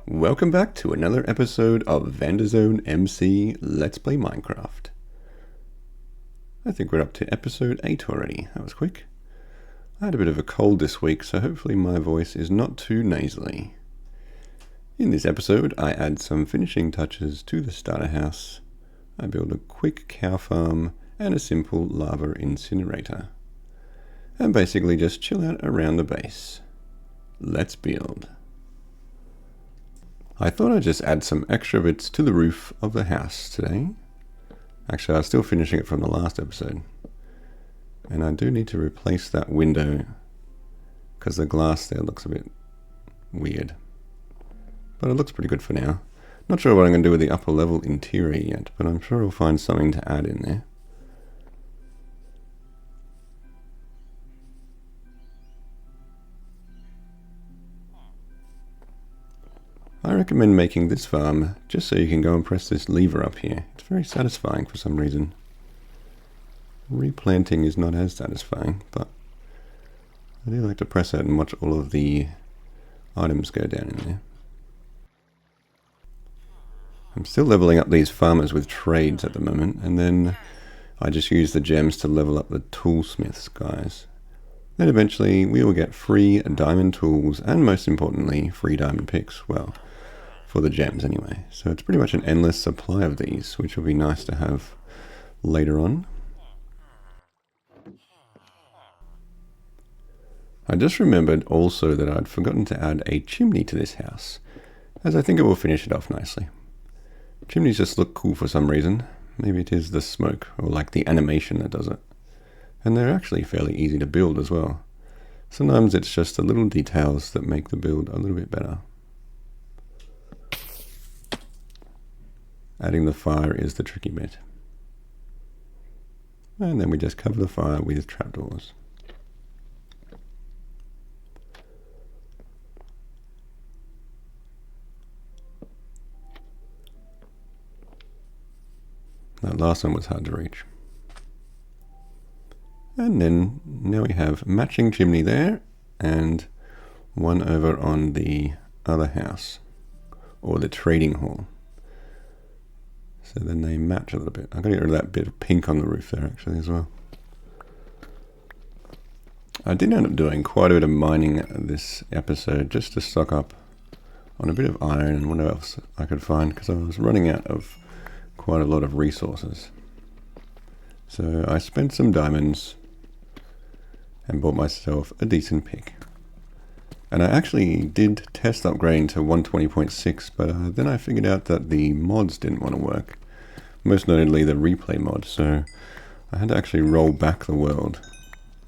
Welcome back to another episode of Vanderzone MC Let's Play Minecraft. I think we're up to episode 8 already. That was quick. I had a bit of a cold this week, so hopefully my voice is not too nasally. In this episode, I add some finishing touches to the starter house. I build a quick cow farm and a simple lava incinerator. And basically just chill out around the base. Let's build. I thought I'd just add some extra bits to the roof of the house today. Actually, I was still finishing it from the last episode. And I do need to replace that window because the glass there looks a bit weird. But it looks pretty good for now. Not sure what I'm going to do with the upper level interior yet, but I'm sure I'll find something to add in there. I recommend making this farm just so you can go and press this lever up here. It's very satisfying for some reason. Replanting is not as satisfying, but I do like to press it and watch all of the items go down in there. I'm still leveling up these farmers with trades at the moment, and then I just use the gems to level up the toolsmiths guys. Then eventually we will get free diamond tools and most importantly free diamond picks, well, for the gems anyway. So it's pretty much an endless supply of these, which will be nice to have later on. I just remembered also that I'd forgotten to add a chimney to this house, as I think it will finish it off nicely. Chimneys just look cool for some reason. Maybe it is the smoke or like the animation that does it. And they're actually fairly easy to build as well. Sometimes it's just the little details that make the build a little bit better. Adding the fire is the tricky bit. And then we just cover the fire with trapdoors. That last one was hard to reach. And then now we have matching chimney there and one over on the other house or the trading hall. So then they match a little bit. I'm going to get rid of that bit of pink on the roof there actually as well. I did end up doing quite a bit of mining this episode just to stock up on a bit of iron and what else I could find because I was running out of quite a lot of resources. So I spent some diamonds and bought myself a decent pick. And I actually did test upgrading to 120.6, but then I figured out that the mods didn't want to work. Most notably the replay mod, so I had to actually roll back the world.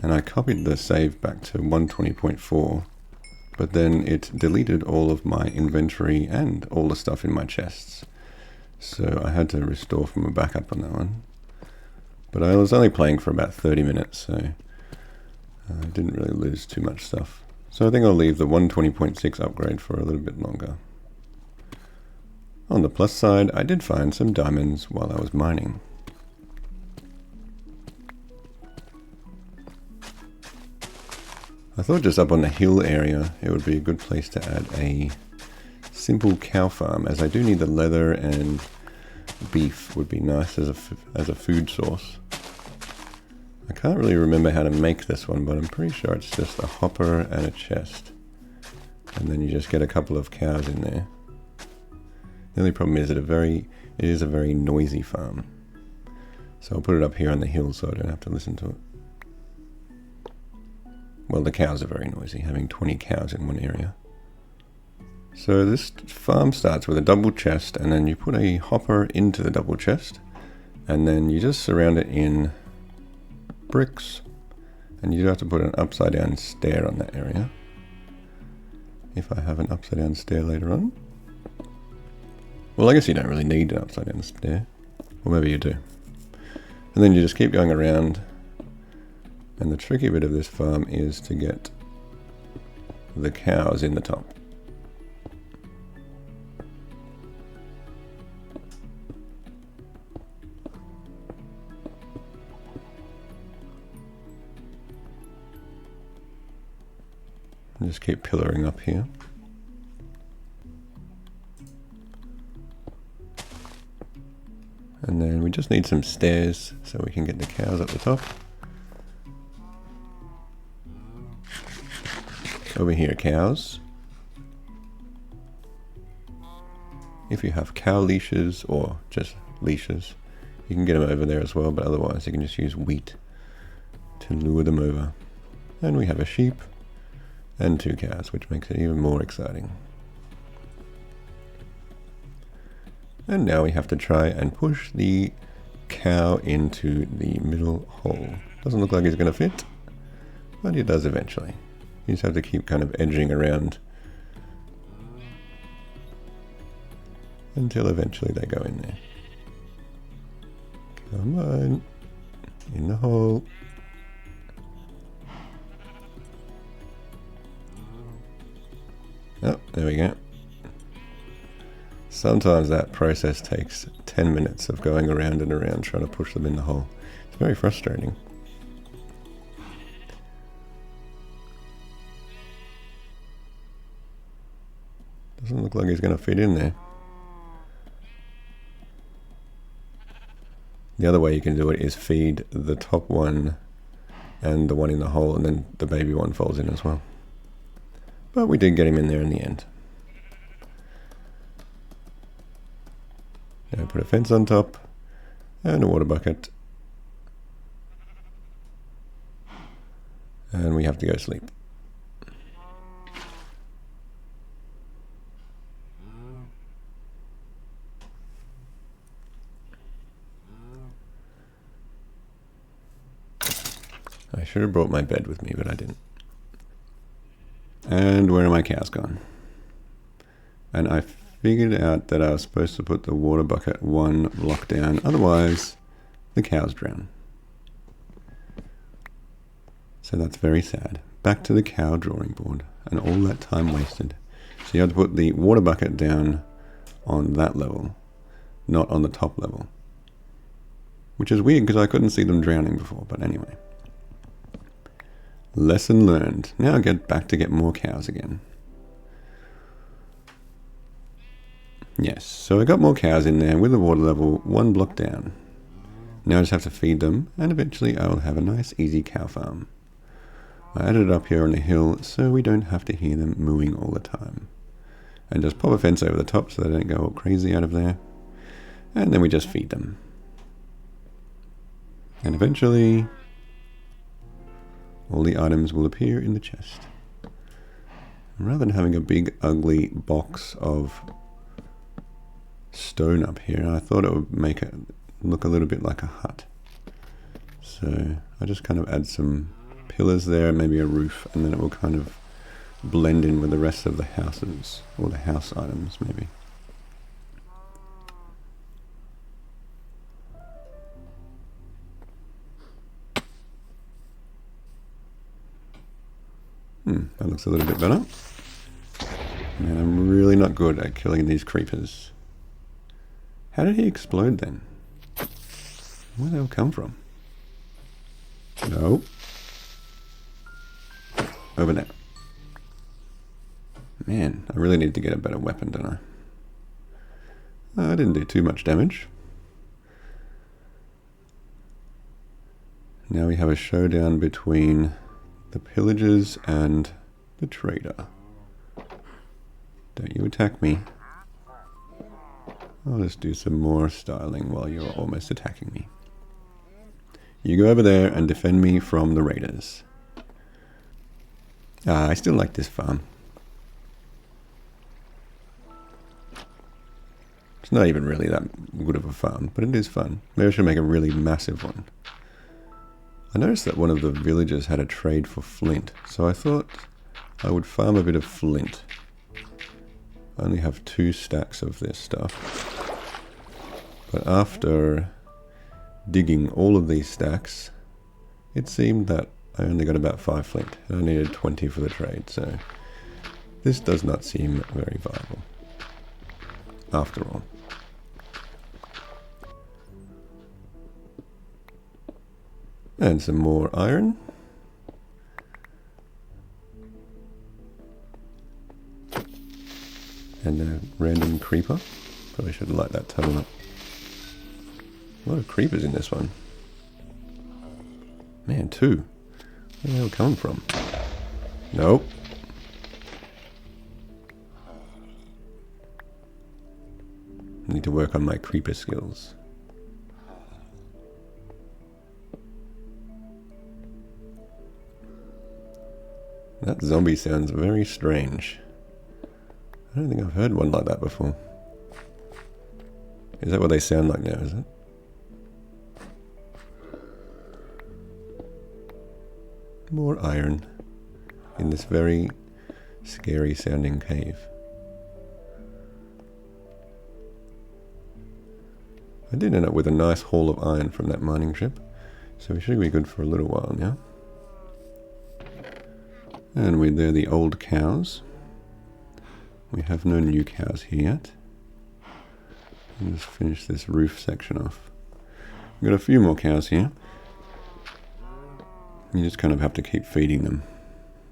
And I copied the save back to 120.4, but then it deleted all of my inventory and all the stuff in my chests. So I had to restore from a backup on that one. But I was only playing for about 30 minutes, so I didn't really lose too much stuff. So I think I'll leave the 120.6 upgrade for a little bit longer. On the plus side, I did find some diamonds while I was mining. I thought just up on the hill area it would be a good place to add a simple cow farm, as I do need the leather and beef would be nice as a food source. I can't really remember how to make this one, but I'm pretty sure it's just a hopper and a chest. And then you just get a couple of cows in there. The only problem is that it is a very noisy farm. So I'll put it up here on the hill so I don't have to listen to it. Well, the cows are very noisy, having 20 cows in one area. So this farm starts with a double chest, and then you put a hopper into the double chest, and then you just surround it in bricks, and you do have to put an upside down stair on that area. If I have an upside down stair later on. Well, I guess you don't really need an upside down stair, or maybe you do. And then you just keep going around, and the tricky bit of this farm is to get the cows in the top. And just keep pillaring up here. And then we just need some stairs so we can get the cows up the top. Over here, cows. If you have cow leashes or just leashes, you can get them over there as well, but otherwise you can just use wheat to lure them over. And we have a sheep and 2 cows, which makes it even more exciting. And now we have to try and push the cow into the middle hole. Doesn't look like he's going to fit, but he does eventually. You just have to keep kind of edging around until eventually they go in there. Come on, in the hole. Oh, there we go. Sometimes that process takes 10 minutes of going around and around trying to push them in the hole. It's very frustrating. Doesn't look like he's going to fit in there. The other way you can do it is feed the top one and the one in the hole, and then the baby one falls in as well. But we did get him in there in the end. Now put a fence on top and a water bucket. And we have to go sleep. I should have brought my bed with me, but I didn't. And where are my cows gone? And I figured out that I was supposed to put the water bucket 1 block down, otherwise the cows drown. So that's very sad. Back to the cow drawing board, and all that time wasted. So you have to put the water bucket down on that level, not on the top level. Which is weird because I couldn't see them drowning before, but anyway. Lesson learned. Now I get back to get more cows again. Yes, so I got more cows in there with the water level 1 block down. Now I just have to feed them, and eventually I will have a nice easy cow farm. I added it up here on the hill so we don't have to hear them mooing all the time. And just pop a fence over the top so they don't go all crazy out of there. And then we just feed them. And eventually all the items will appear in the chest. Rather than having a big ugly box of stone up here, I thought it would make it look a little bit like a hut. So I just kind of add some pillars there, maybe a roof, and then it will kind of blend in with the rest of the houses, or the house items maybe. That looks a little bit better. Man, I'm really not good at killing these creepers. How did he explode then? Where did they all come from? No. Over there. Man, I really need to get a better weapon, don't I? I didn't do too much damage. Now we have a showdown between the pillagers and the trader. Don't you attack me. I'll just do some more styling while you're almost attacking me. You go over there and defend me from the raiders. I still like this farm. It's not even really that good of a farm, but it is fun. Maybe I should make a really massive one. I noticed that one of the villagers had a trade for flint, so I thought I would farm a bit of flint. I only have 2 stacks of this stuff. But after digging all of these stacks, it seemed that I only got about 5 flint, and I needed 20 for the trade, so this does not seem very viable, after all. And some more iron. And a random creeper. Probably should light that tunnel up. A lot of creepers in this one. Man, 2. Where the hell come from? Nope. I need to work on my creeper skills. That zombie sounds very strange. I don't think I've heard one like that before. Is that what they sound like now, is it? More iron in this very scary sounding cave. I did end up with a nice haul of iron from that mining trip, so we should be good for a little while now. And they're the old cows. We have no new cows here yet. Let's finish this roof section off. We've got a few more cows here. You just kind of have to keep feeding them.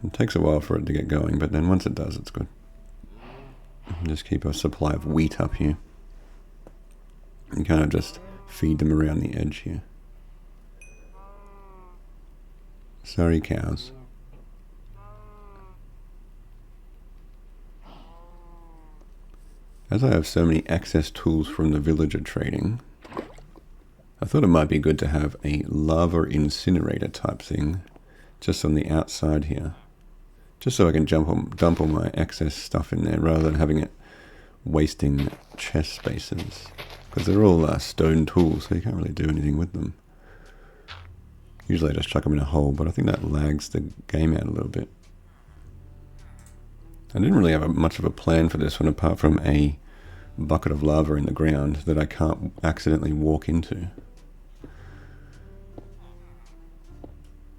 It takes a while for it to get going, but then once it does, it's good. Just keep a supply of wheat up here. And kind of just feed them around the edge here. Sorry, cows. As I have so many access tools from the villager trading, I thought it might be good to have a lava incinerator type thing just on the outside here. Just so I can dump all my excess stuff in there rather than having it wasting chest spaces. Because they're all stone tools, so you can't really do anything with them. Usually I just chuck them in a hole, but I think that lags the game out a little bit. I didn't really have much of a plan for this one apart from a bucket of lava in the ground that I can't accidentally walk into.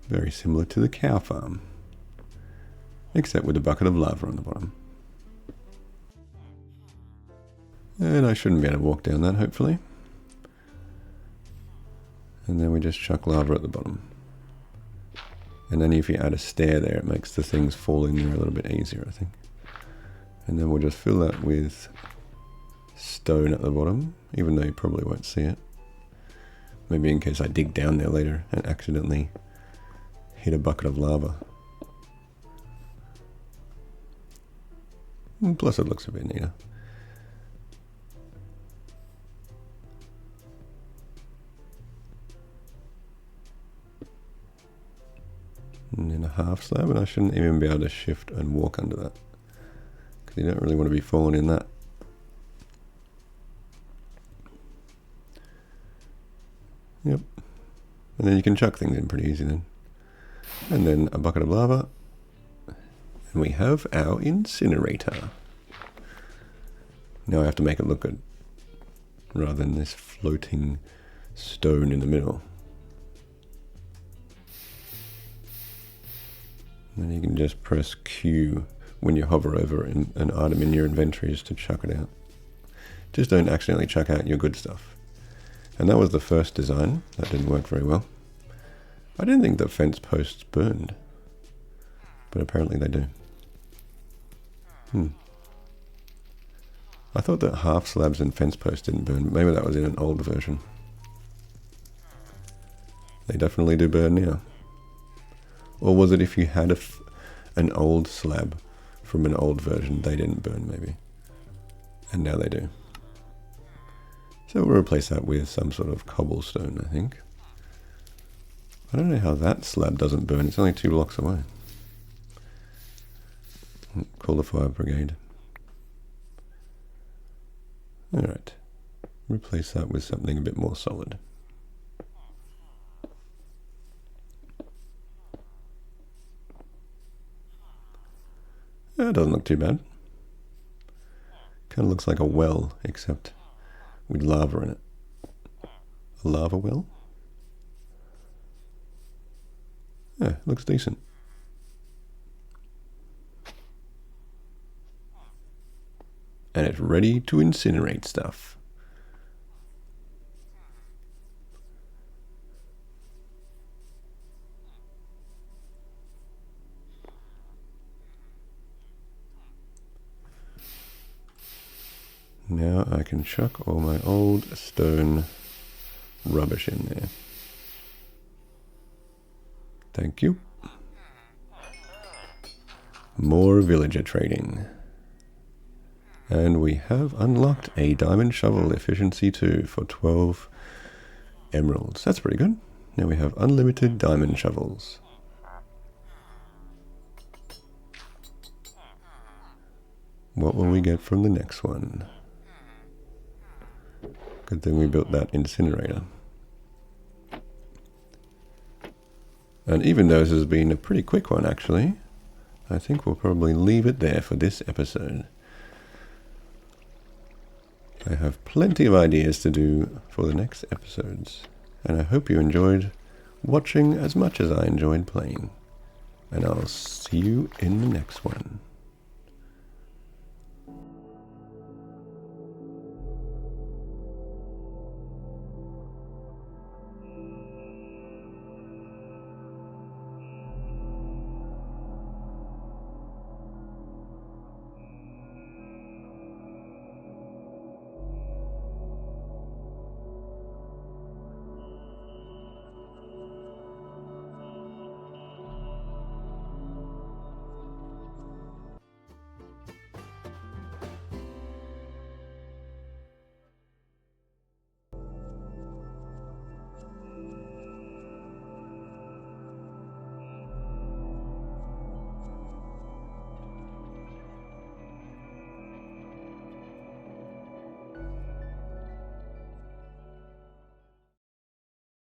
Very similar to the cow farm, except with a bucket of lava on the bottom. And I shouldn't be able to walk down that, hopefully. And then we just chuck lava at the bottom. And then if you add a stair there, it makes the things fall in there a little bit easier, I think. And then we'll just fill that with stone at the bottom, even though you probably won't see it. Maybe in case I dig down there later and accidentally hit a bucket of lava. And plus it looks a bit neater. And then a half slab, and I shouldn't even be able to shift and walk under that. Because you don't really want to be falling in that. Yep. And then you can chuck things in pretty easy then. And then a bucket of lava. And we have our incinerator. Now I have to make it look good. Rather than this floating stone in the middle. And you can just press Q when you hover over an item in your inventories to chuck it out. Just don't accidentally chuck out your good stuff. And that was the first design. That didn't work very well. I didn't think that fence posts burned. But apparently they do. I thought that half slabs and fence posts didn't burn, but maybe that was in an old version. They definitely do burn now. Or was it if you had an old slab from an old version, they didn't burn maybe. And now they do. So we'll replace that with some sort of cobblestone, I think. I don't know how that slab doesn't burn, it's only 2 blocks away. Call the fire brigade. Alright, replace that with something a bit more solid. That doesn't look too bad. Kind of looks like a well, except with lava in it. A lava well? Yeah, looks decent. And it's ready to incinerate stuff. Now I can chuck all my old stone rubbish in there. Thank you. More villager trading. And we have unlocked a diamond shovel efficiency 2 for 12 emeralds. That's pretty good. Now we have unlimited diamond shovels. What will we get from the next one? Good thing we built that incinerator. And even though this has been a pretty quick one actually, I think we'll probably leave it there for this episode. I have plenty of ideas to do for the next episodes, and I hope you enjoyed watching as much as I enjoyed playing. And I'll see you in the next one.